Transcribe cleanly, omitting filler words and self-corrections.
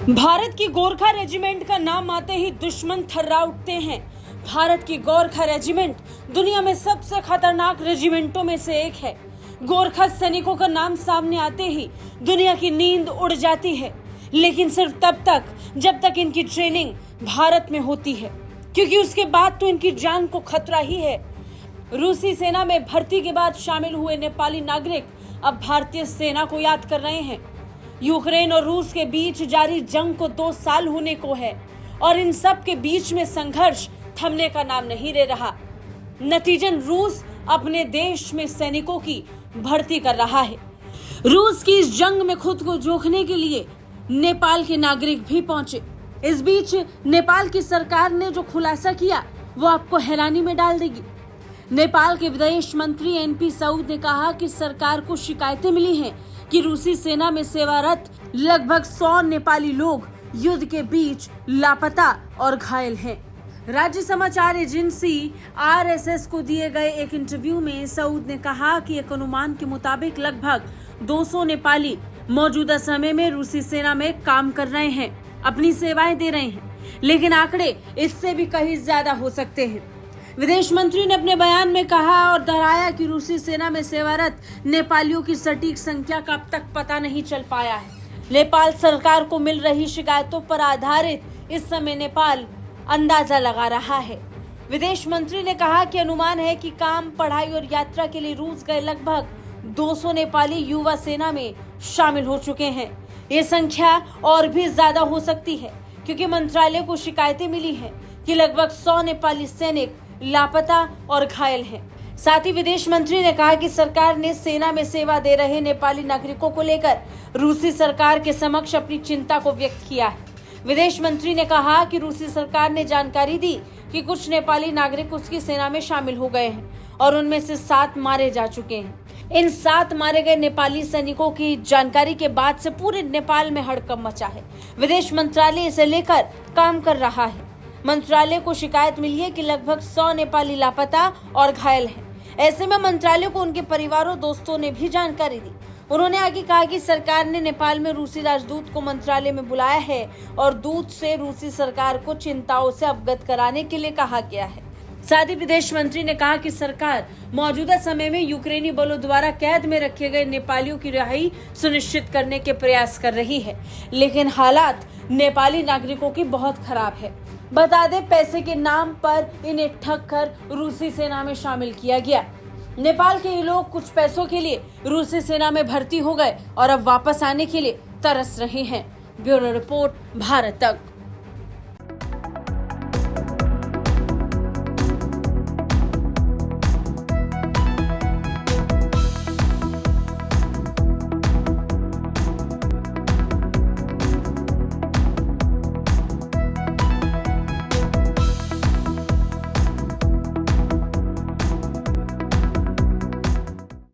भारत की गोरखा रेजिमेंट का नाम आते ही दुश्मन थर्रा उठते हैं। भारत की गोरखा रेजिमेंट दुनिया में सबसे खतरनाक रेजिमेंटों में से एक है। गोरखा सैनिकों का नाम सामने आते ही दुनिया की नींद उड़ जाती है, लेकिन सिर्फ तब तक जब तक इनकी ट्रेनिंग भारत में होती है, क्योंकि उसके बाद तो इनकी जान को खतरा ही है। रूसी सेना में भर्ती के बाद शामिल हुए नेपाली नागरिक अब भारतीय सेना को याद कर रहे हैं। यूक्रेन और रूस के बीच जारी जंग को 2 साल होने को है और इन सब के बीच में संघर्ष थमने का नाम नहीं ले रहा। नतीजन रूस अपने देश में सैनिकों की भर्ती कर रहा है। रूस की इस जंग में खुद को जोखने के लिए नेपाल के नागरिक भी पहुंचे। इस बीच नेपाल की सरकार ने जो खुलासा किया वो आपको हैरानी में डाल देगी। नेपाल के विदेश मंत्री एनपी साउद ने कहा कि सरकार को शिकायतें मिली हैं कि रूसी सेना में सेवारत लगभग 100 नेपाली लोग युद्ध के बीच लापता और घायल हैं। राज्य समाचार एजेंसी आरएसएस को दिए गए एक इंटरव्यू में साउद ने कहा कि एक अनुमान के मुताबिक लगभग 200 नेपाली मौजूदा समय में रूसी सेना में काम कर रहे हैं, अपनी सेवाएं दे रहे हैं, लेकिन आंकड़े इससे भी कहीं ज्यादा हो सकते हैं। विदेश मंत्री ने अपने बयान में कहा और दोहराया कि रूसी सेना में सेवारत नेपालियों की सटीक संख्या का अब तक पता नहीं चल पाया है। नेपाल सरकार को मिल रही शिकायतों पर आधारित इस समय नेपाल अंदाजा लगा रहा है। विदेश मंत्री ने कहा कि अनुमान है कि काम, पढ़ाई और यात्रा के लिए रूस गए लगभग 200 नेपाली युवा सेना में शामिल हो चुके हैं। ये संख्या और भी ज्यादा हो सकती है, क्योंकि मंत्रालय को शिकायतें मिली हैं कि लगभग 100 नेपाली सैनिक लापता और घायल हैं। साथ ही विदेश मंत्री ने कहा कि सरकार ने सेना में सेवा दे रहे नेपाली नागरिकों को लेकर रूसी सरकार के समक्ष अपनी चिंता को व्यक्त किया है। विदेश मंत्री ने कहा कि रूसी सरकार ने जानकारी दी कि कुछ नेपाली नागरिक उसकी सेना में शामिल हो गए हैं और उनमें से 7 मारे जा चुके हैं। इन 7 मारे गए नेपाली सैनिकों की जानकारी के बाद से पूरे नेपाल में हड़कंप मचा है। विदेश मंत्रालय इसे लेकर काम कर रहा है। मंत्रालय को शिकायत मिली है कि लगभग 100 नेपाली लापता और घायल हैं। ऐसे में मंत्रालय को उनके परिवारों, दोस्तों ने भी जानकारी दी। उन्होंने आगे कहा कि सरकार ने नेपाल में रूसी राजदूत को मंत्रालय में बुलाया है और दूत से रूसी सरकार को चिंताओं से अवगत कराने के लिए कहा गया है। साथ ही विदेश मंत्री ने कहा कि सरकार मौजूदा समय में यूक्रेनी बलों द्वारा कैद में रखे गए नेपालियों की रिहाई सुनिश्चित करने के प्रयास कर रही है, लेकिन हालात नेपाली नागरिकों की बहुत खराब है। बता दें, पैसे के नाम पर इन्हें ठग कर रूसी सेना में शामिल किया गया। नेपाल के ये लोग कुछ पैसों के लिए रूसी सेना में भर्ती हो गए और अब वापस आने के लिए तरस रहे हैं। ब्यूरो रिपोर्ट, भारत तक।